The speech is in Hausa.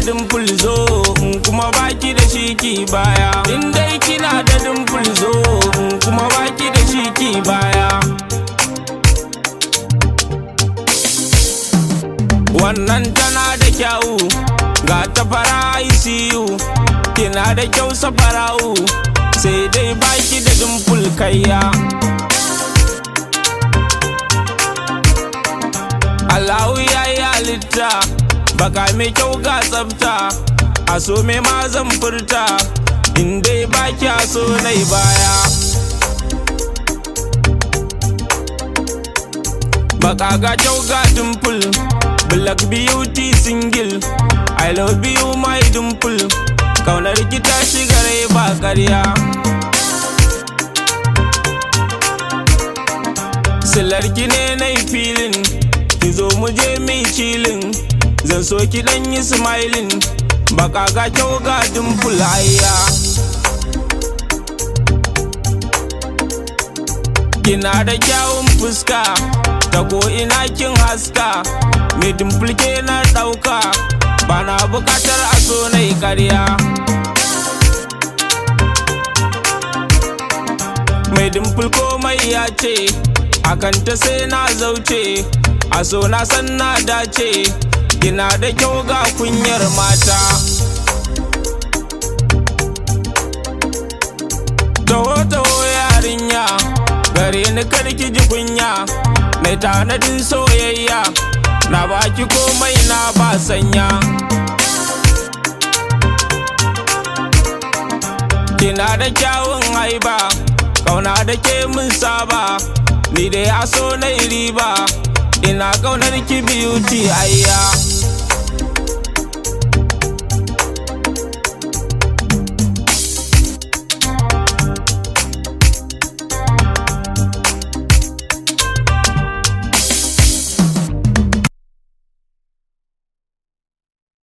dimful zo, in kuma baki da shi ki baya. In dai kina da dimful zo, in kuma baki da shi ki baya. Wannan tana da kyau, ga ta fara ICU, kina da kyau safara'u, sai dai baki da dimful kayya. Allahu ya yi halitta, baka mai kyau ga tsafta, a so me ma zan furta, in dai baki a so nai baya. Baka ga kyau ga dimful, black beauty single, I love you my dimful, kaunar ki ta shiga rai ba ƙarya. Silar ki ne na yi filin, ki zo mu je mi chilling, zan so ki dan yi smiling, baka ga kyau ga dimful ayya. Kina da kyawun fuska, ta ko ina kin haska, mai dimful ke na ɗauka, bana bukatar a so na yi ƙarya. Mai dimful komai ya ce, akan ta sai na zauce, a so na san na dace, kina da kyau ga kunyar mata. Taho taho yarinya, gare ni karki ji kunya, mai tanadin soyayya, na baki komai na ba sanya. Kina da kyawun haiba, kauna da ke mun saba, ni dai a so na riba, ina kaunar ki beauty ayya.